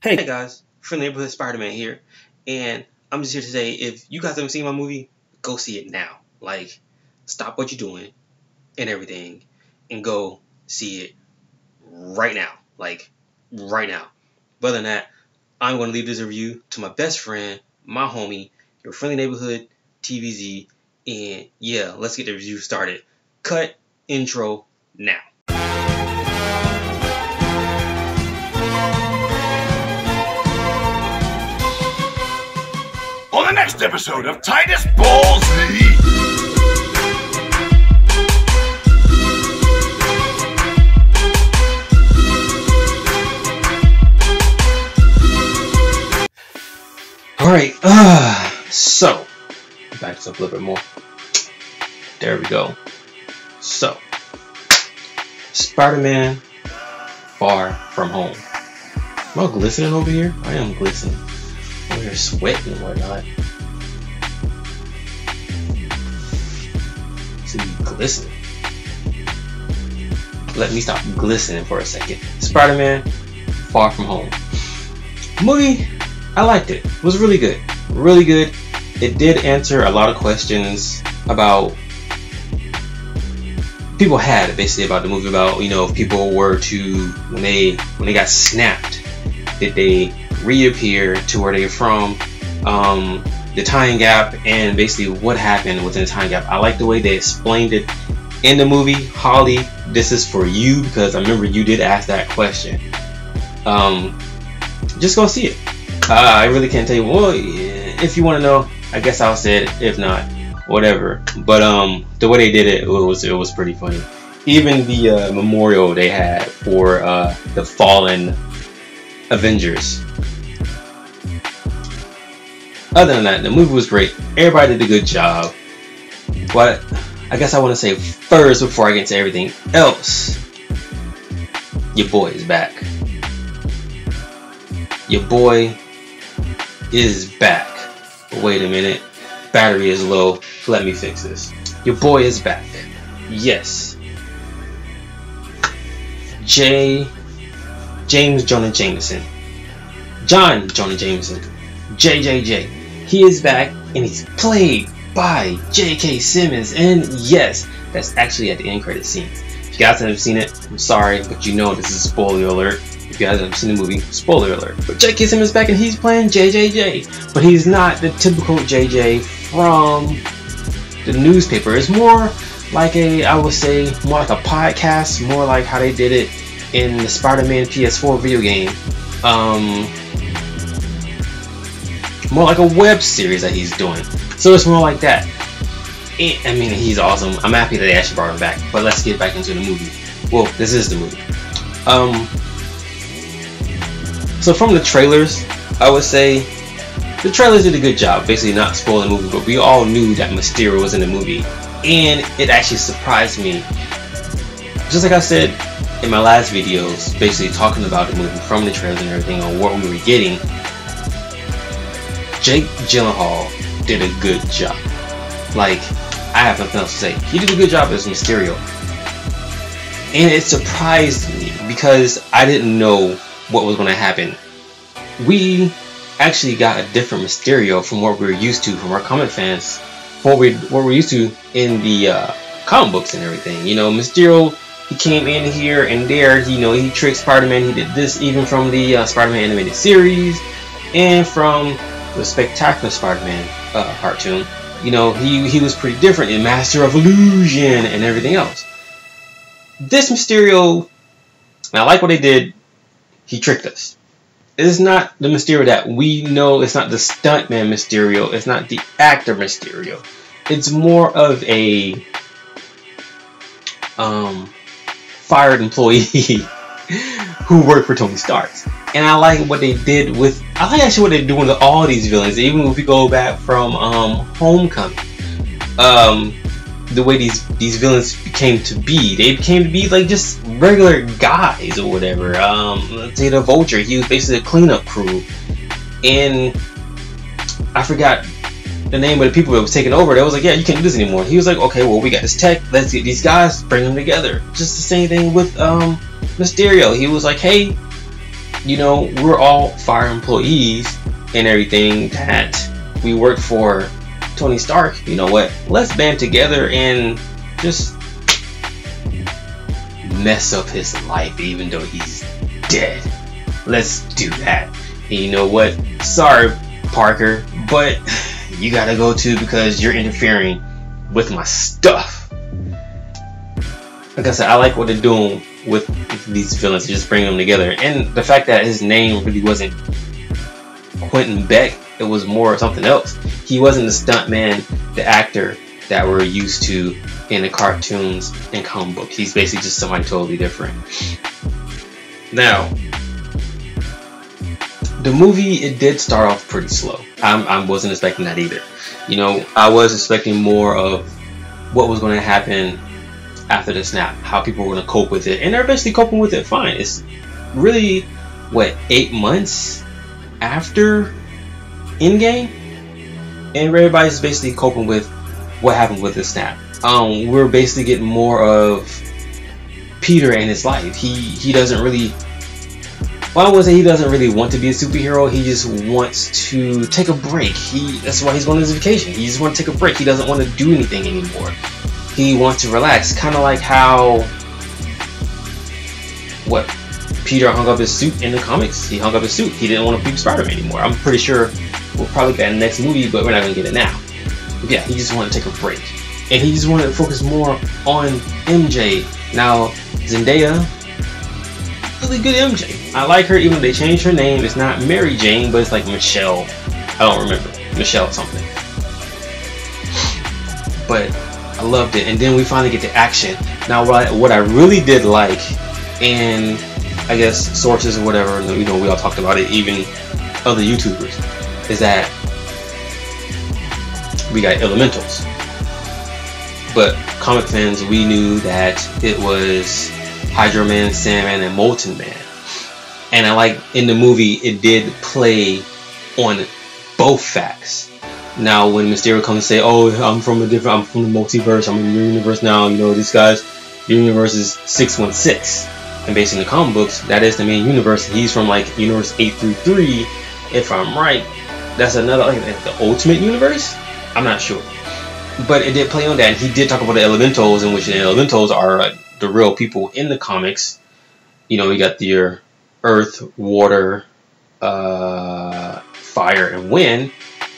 Hey guys, from the neighborhood Spider-Man here, and I'm just here today. If you guys haven't seen my movie, go see it now. Like, stop what you're doing and everything, and go see it right now. Like, right now. But other than that, I'm going to leave this review to my best friend, my homie, your friendly neighborhood TVZ, and yeah, let's get the review started. Cut intro now. On the next episode of Titus Balls Z. Alright, so back this up a little bit more. There we go. So, Spider-Man Far From Home. Am I glistening over here? I am glistening. Over here sweating and whatnot. So you glisten. Let me stop glistening for a second. Spider-Man Far From Home. Movie, I liked it. It was really good. Really good. It did answer a lot of questions about people had basically about the movie, about, you know, if people were to when they got snapped, did they reappear to where they're from, the time gap, and basically what happened within the time gap. I like the way they explained it in the movie. Holly, this is for you because I remember you did ask that question. Just go see it. I really can't tell you. Well, if you want to know, I guess I'll say it. If not, whatever. But the way they did it, it was pretty funny. Even the memorial they had for the fallen Avengers. Other than that, the movie was great. Everybody did a good job. But I guess I want to say first, before I get into everything else, your boy is back. Your boy is back. Wait a minute. Battery is low. Let me fix this. Your boy is back. Yes. James Jonah Jameson. John Jonah Jameson. JJJ. He is back, and he's played by J.K. Simmons. And yes, that's actually at the end credit scene. If you guys haven't seen it, I'm sorry, but you know this is a spoiler alert. If you guys haven't seen the movie, spoiler alert. But J.K. Simmons is back, and he's playing JJJ. But he's not the typical JJ from the newspaper. It's more like I would say, more like a podcast, more like how they did it in the Spider-Man PS4 video game. More like a web series that he's doing. So it's more like that. I mean, he's awesome. I'm happy that they actually brought him back. But let's get back into the movie. Well, this is the movie. So from the trailers, I would say the trailers did a good job, basically not spoiling the movie, but we all knew that Mysterio was in the movie. And it actually surprised me. Just like I said in my last videos, basically talking about the movie from the trailers and everything, on what we were getting, Jake Gyllenhaal did a good job. Like, I have nothing else to say. He did a good job as Mysterio. And it surprised me because I didn't know what was going to happen. We actually got a different Mysterio from what we were used to from our comic fans, what we're used to in the comic books and everything. You know, Mysterio, he came in here and there, you know, he tricked Spider-Man. He did this even from the Spider-Man animated series and from the Spectacular Spider-Man cartoon. You know, he was pretty different in Master of Illusion and everything else. This Mysterio, and I like what they did. He tricked us. It's not the Mysterio that we know. It's not the stuntman Mysterio. It's not the actor Mysterio. It's more of a fired employee who worked for Tony Stark. And I like what they did with. I like actually what they're doing with all these villains. Even if we go back from Homecoming, the way these villains became to be. They became to be like just regular guys or whatever. Let's say the Vulture, he was basically a cleanup crew. And I forgot the name of the people that was taking over. They was like, yeah, you can't do this anymore. He was like, okay, well, we got this tech. Let's get these guys, bring them together. Just the same thing with Mysterio. He was like, hey, you know, we're all fire employees and everything that we work for Tony Stark. You know what? Let's band together and just mess up his life, even though he's dead. Let's do that. And you know what? Sorry, Parker, but you gotta go too because you're interfering with my stuff. Like I said, I like what they're doing with these villains, just bringing them together. And the fact that his name really wasn't Quentin Beck, it was more something else. He wasn't the stuntman, the actor that we're used to in the cartoons and comic books. He's basically just somebody totally different. Now, the movie, it did start off pretty slow. I wasn't expecting that either. You know, I was expecting more of what was going to happen after the snap, how people were going to cope with it, and they're basically coping with it fine. It's really, what, 8 months after Endgame, and everybody's basically coping with what happened with the snap. We're basically getting more of Peter and his life. He doesn't really, well, I would say he doesn't really want to be a superhero. He just wants to take a break. That's why he's going on his vacation. He just wants to take a break. He doesn't want to do anything anymore. He wants to relax, kind of like how Peter hung up his suit in the comics. He hung up his suit. He didn't want to be Spider-Man anymore. I'm pretty sure we'll probably get in the next movie, but we're not going to get it now. But yeah, he just wanted to take a break. And he just wanted to focus more on MJ. Now, Zendaya, really good MJ. I like her, even though they changed her name. It's not Mary Jane, but it's like Michelle. I don't remember. Michelle something. But I loved it. And then we finally get to action. Now, what I really did like, and I guess sources or whatever, you know, we all talked about it, even other YouTubers, is that we got elementals. But comic fans, we knew that it was Hydro Man, Sandman, and Molten Man. And I like in the movie, it did play on both facts. Now, when Mysterio comes and say, "Oh, I'm from the multiverse. I'm in your universe now. You know, these guys, your universe is 616." And based on the comic books, that is the main universe. He's from like universe 833, if I'm right. That's another, like the ultimate universe. I'm not sure, but it did play on that. And he did talk about the elementals, in which the elementals are the real people in the comics. You know, we got your earth, water, fire, and wind.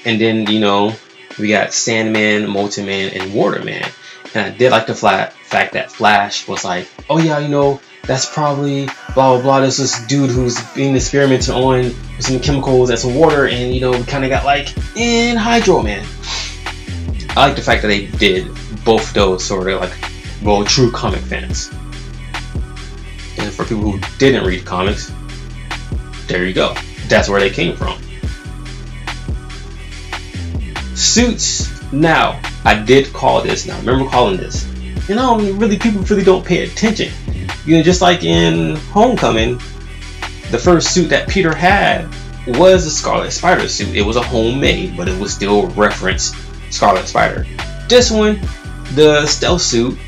And then, you know, we got Sandman, Molten Man, and Water Man. And I did like the fact that Flash was like, "Oh yeah, you know, that's probably blah blah blah. This dude who's being experimented on with some chemicals and some water." And, you know, we kind of got like in Hydro Man. I like the fact that they did both those sort of like, well, true comic fans. And for people who didn't read comics, there you go. That's where they came from. Suits. Now, I did call this. Now, I remember calling this. You know, really, people really don't pay attention. You know, just like in Homecoming, the first suit that Peter had was a Scarlet Spider suit. It was a homemade, but it was still referenced Scarlet Spider. This one, the stealth suit,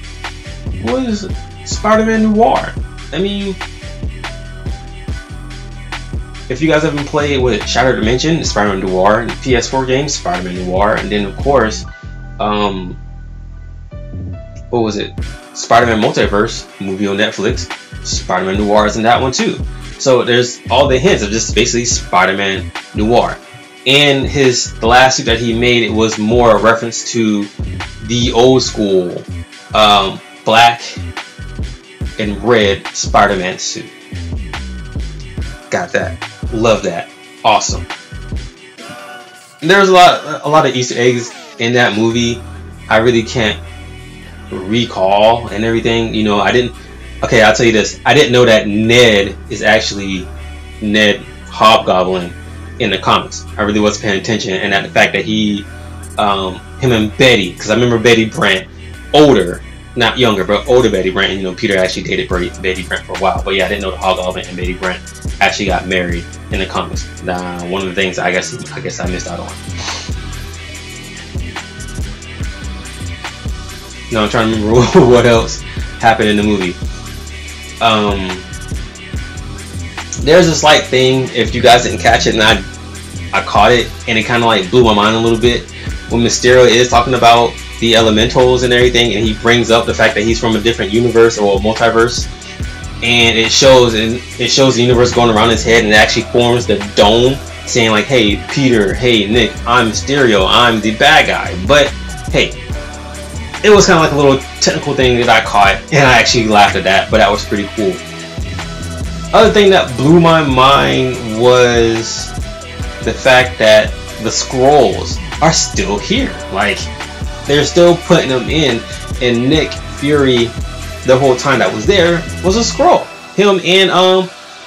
was Spider-Man Noir. I mean, if you guys haven't played with Shattered Dimension, Spider-Man Noir, and the PS4 game, Spider-Man Noir, and then of course, what was it? Spider-Man Multiverse movie on Netflix. Spider-Man Noir is in that one too. So there's all the hints of just basically Spider-Man Noir. And the last suit that he made, it was more a reference to the old school black and red Spider-Man suit. Got that. Love that. Awesome. There's a lot of Easter eggs in that movie. I really can't recall and everything. You know, okay, I'll tell you this. I didn't know that Ned is actually Ned Hobgoblin in the comics. I really wasn't paying attention, and that the fact that him and Betty, because I remember Betty Brant, older, not younger, but older Betty Brant. You know, Peter actually dated Betty Brant for a while, but yeah, I didn't know the Hobgoblin and Betty Brant actually got married in the comics. One of the things I guess I missed out on. No, I'm trying to remember what else happened in the movie. there's a slight thing, if you guys didn't catch it, and I caught it, and it kind of like blew my mind a little bit, when Mysterio is talking about the elementals and everything, and he brings up the fact that he's from a different universe or a multiverse, and it shows the universe going around his head, and it actually forms the dome, saying like, hey Peter, hey Nick, I'm Mysterio, I'm the bad guy. But hey, it was kind of like a little technical thing that I caught, and I actually laughed at that, but that was pretty cool. Other thing that blew my mind was the fact that the Skrulls are still here. Like, they're still putting them in, and Nick Fury, the whole time that was there, was a Skrull. Him and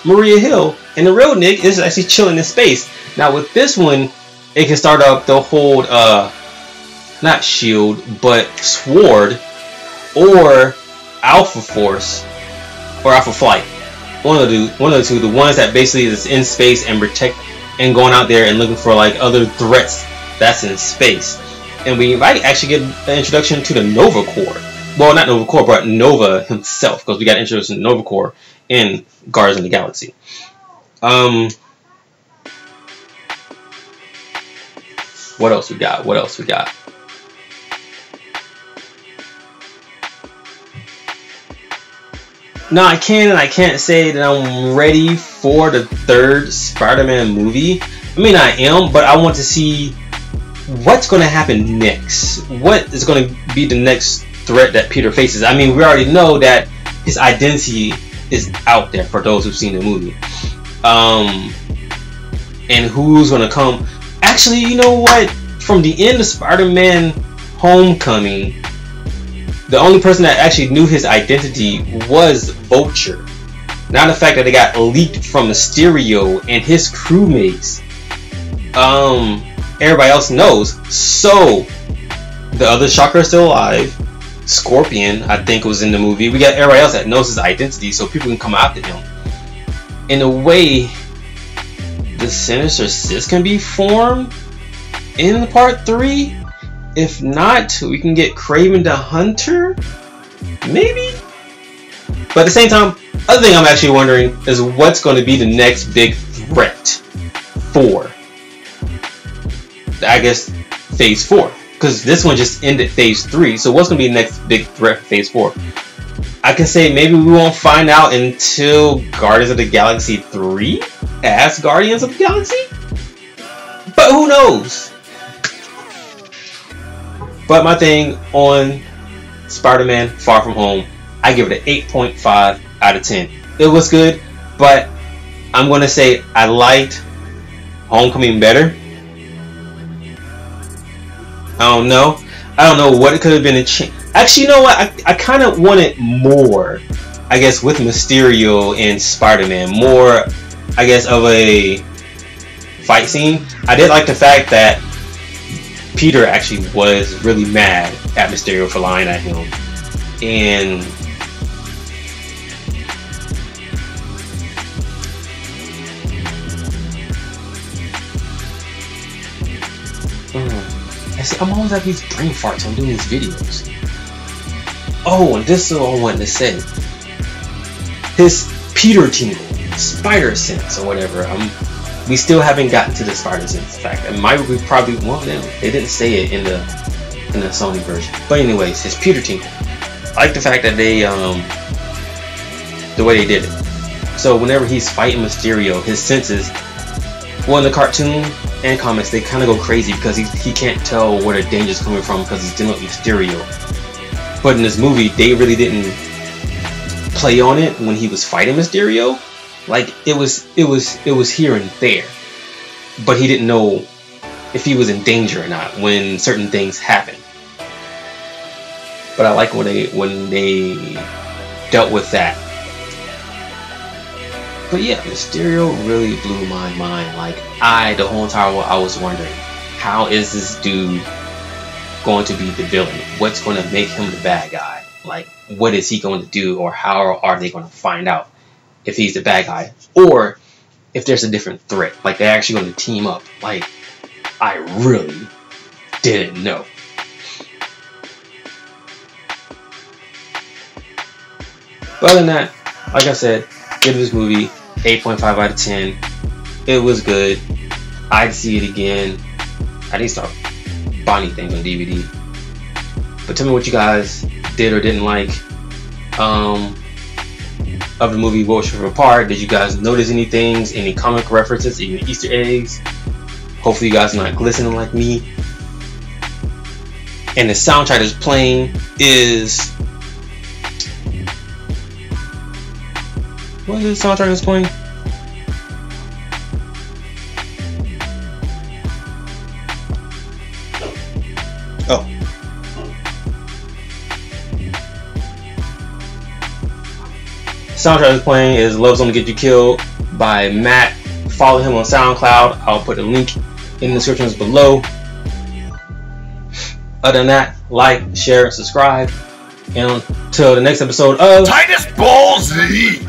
Maria Hill, and the real Nick is actually chilling in space. Now with this one, it can start up the whole not shield, but sword, or Alpha Force, or Alpha Flight. One of the two, the ones that basically is in space and protect and going out there and looking for like other threats that's in space. And we might actually get an introduction to the Nova Corps. Well, not Nova Corps, but Nova himself, because we got introduced to Nova Corps in Guardians of the Galaxy. What else we got? What else we got? No, I can't say that I'm ready for the third Spider-Man movie. I mean, I am, but I want to see what's going to happen next. What is going to be the next threat that Peter faces? I mean, we already know that his identity is out there for those who've seen the movie. And who's going to come? Actually, you know what? From the end of Spider-Man Homecoming, the only person that actually knew his identity was Vulture. Now the fact that it got leaked from Mysterio and his crewmates, everybody else knows. So the other Shocker is still alive. Scorpion, I think, was in the movie. We got everybody else that knows his identity, so people can come after him. In a way, the Sinister Six can be formed in part 3. If not, we can get Kraven the Hunter, maybe. But at the same time, other thing I'm actually wondering is what's going to be the next big threat for, I guess, Phase 4. Because this one just ended Phase 3, so what's going to be the next big threat for Phase 4? I can say maybe we won't find out until Guardians of the Galaxy 3 as Guardians of the Galaxy? But who knows? But my thing on Spider-Man Far From Home, I give it an 8.5 out of 10. It was good, but I'm going to say I liked Homecoming better. I don't know what it could have been. Actually, you know what? I kind of wanted more, I guess, with Mysterio and Spider-Man. More, I guess, of a fight scene. I did like the fact that Peter actually was really mad at Mysterio for lying at him. And I'm always having these brain farts when I'm doing these videos. Oh, and this is what I wanted to say. His Peter tingle, spider sense or whatever. We still haven't gotten to the spider sense fact. It might be probably, well, they didn't say it in the Sony version. But anyways, his Peter tingle. I like the fact that they the way they did it. So whenever he's fighting Mysterio, his senses, well, in the cartoon and comics, they kind of go crazy because he can't tell where the danger's coming from because he's dealing with Mysterio. But in this movie, they really didn't play on it when he was fighting Mysterio. Like it was here and there, but he didn't know if he was in danger or not when certain things happen. But I like when they dealt with that. But yeah, Mysterio really blew my mind. Like the whole entire while I was wondering, how is this dude going to be the villain? What's going to make him the bad guy? Like, what is he going to do, or how are they going to find out if he's the bad guy, or if there's a different threat? Like they're actually going to team up. Like I really didn't know. But other than that, like I said, give this movie 8.5 out of 10. It was good. I'd see it again. I need to start buying things on DVD. But tell me what you guys did or didn't like of the movie. What was your favorite part? Did you guys notice any things, any comic references, any Easter eggs? Hopefully you guys are not glistening like me. And the soundtrack that's playing is... What is the soundtrack that's playing? Oh. Soundtrack that's playing is Love's Gonna Get You Killed by Matt. Follow him on SoundCloud. I'll put a link in the descriptions below. Other than that, like, share, subscribe. And until the next episode of Titus Balls Z!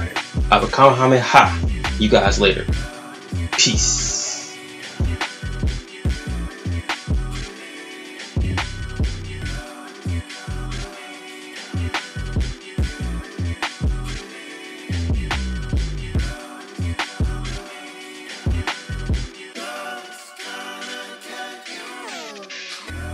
I will Kamehameha you guys later. Peace.